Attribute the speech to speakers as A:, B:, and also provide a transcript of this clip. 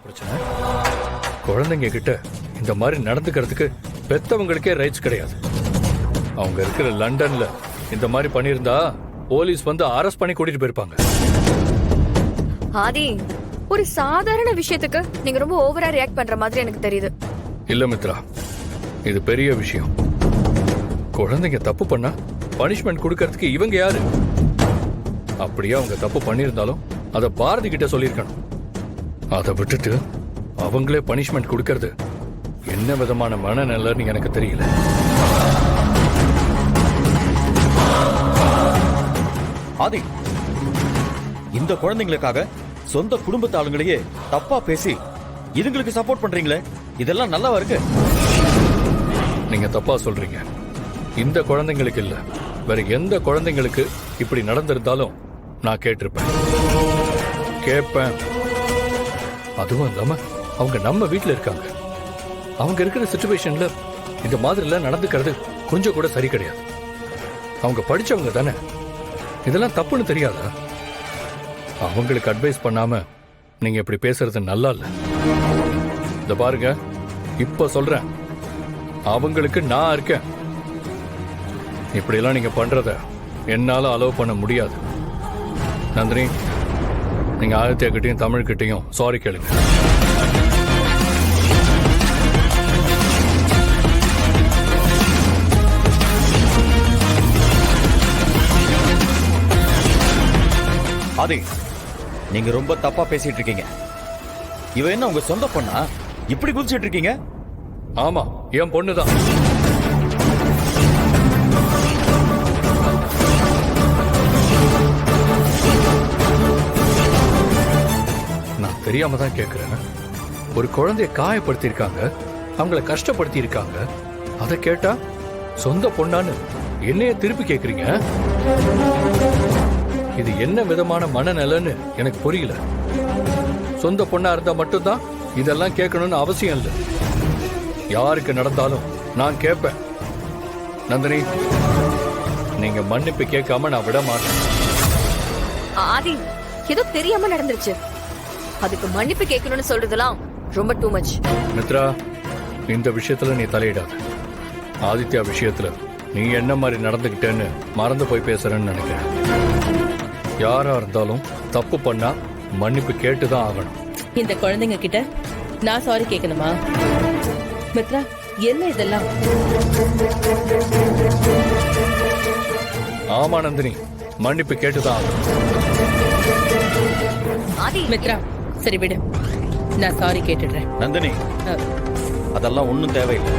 A: பிரச்சனை குழந்தைங்க கிட்ட இந்த மாதிரி நடந்துக்கிறதுக்கு பெத்தவங்களுக்கே ரைட்ஸ் கிடையாது. அவங்க இருக்கிற லண்டன்ல இந்த மாதிரி பண்ணியிருந்தா போலீஸ் வந்து அரெஸ்ட் பண்ணி கூட்டிட்டு போயிருப்பாங்க.
B: ஆதி, ஒரு சாதாரண விஷயத்துக்கு நீங்க ரொம்ப ஓவரா ரியாக்ட் பண்ற மாதிரி எனக்கு தெரியுது.
A: இல்ல மித்ரா, இது பெரிய விஷயம். குழந்தைங்க தப்பு பண்ணா பனிஷ்மெண்ட் கொடுக்கறதுக்கு இவங்க யாரு? அப்படியே அவங்க தப்பு பண்ணியிருந்தாலும் அத பாரதி கிட்ட சொல்லியிருக்கணும். அதை விட்டுட்டு அவங்களே பனிஷ்மெண்ட் கொடுக்கறது என்ன விதமான மனநிலைன்னு எனக்கு தெரியல.
C: ஆதி, இந்த குழந்தைங்களுக்காக சொந்த குடும்பத்து ஆளுங்களையே தப்பா பேசி இதுங்களுக்கு சப்போர்ட் பண்றீங்களே, இதெல்லாம் நல்லாவா இருக்கு?
A: நீங்க தப்பா சொல்றீங்க. இந்த குழந்தைங்களுக்கு இல்ல, வேற எந்த குழந்தைங்களுக்கு இப்படி நடந்திருந்தாலும் நான் கேட்டிருப்பேன், கேட்பேன். அதுவும் இல்லாம அவங்க நம்ம வீட்டுல இருக்காங்க. அவங்க இருக்கிற சிச்சுவேஷன்ல இந்த மாதிரி எல்லாம் நடந்துக்கிறது கொஞ்சம் கூட சரி கிடையாது. அவங்க படிச்சவங்க தானே, இதெல்லாம் தப்புன்னு தெரியாதா? அவங்களுக்கு அட்வைஸ் பண்ணாம நீங்க இப்படி பேசுறது நல்லா இல்ல. இந்த பாருங்க, இப்ப சொல்றேன், அவங்களுக்கு நான் இருக்கேன். இப்படி எல்லாம் நீங்க பண்றத என்னால அலோவ் பண்ண முடியாது. நந்தினி, நீங்க ஆதித்யா கிட்டையும் தமிழ் கிட்டையும் சாரி கேளுங்க.
C: ஆதி, நீங்க ரொம்ப தப்பா பேசிட்டு இருக்கீங்க. இவ என்ன உங்க சொந்த பொண்ணா? இப்படி குதிச்சிட்டு இருக்கீங்க?
A: ஆமா, என் பொண்ணுதான். நான் தெரியாம தான் கேக்குறேன். ஒரு குழந்தைய காயப்படுத்தி இருக்காங்க, அவங்கள கஷ்டப்படுத்தி இருக்காங்க. அதை கேட்டா சொந்த பொண்ணான்னு என்னைய திருப்பி கேக்குறீங்க. இது என்ன விதமான மனநிலைன்னு எனக்கு புரியல. சொந்த பொண்ணா இருந்தா மட்டும்தான் இதெல்லாம் கேட்கணும்னு அவசியம் இல்லை. யாருக்கு நடந்தாலும் நான் கேட்பேன். நந்தினி, நீங்க மன்னிப்பு கேட்காம நான் விட மாட்டேன்.
B: ஆதி, ஏதோ தெரியாம நடந்துருச்சு, அதுக்கு மன்னிப்பு கேட்கணும்னு சொல்றதெல்லாம் ரொம்ப டூ மச்.
A: மித்ரா, இந்த விஷயத்துல நீ தலையிடாத. ஆதித்யா விஷயத்துல நீ என்ன மாதிரி நடந்துகிட்டேன்னு மறந்து போய் பேசுறேன்னு நினைக்கிறேன். யாரா இருந்தாலும் தப்பு பண்ணா மன்னிப்பு கேட்டுதான் ஆகணும்.
D: இந்த குழந்தைங்க கிட்ட நான் சாரி கேட்கணுமா? மித்ரா, என்ன இதெல்லாம்?
A: ஆமா நந்தினி, மன்னிப்பு கேட்டுதான் ஆகணும்.
B: ஆதி,
D: மித்ரா, சரி விடு, நான் சாரி கேட்டுடுறேன்.
C: நந்தினி, அதெல்லாம் ஒண்ணும் தேவையில்லை.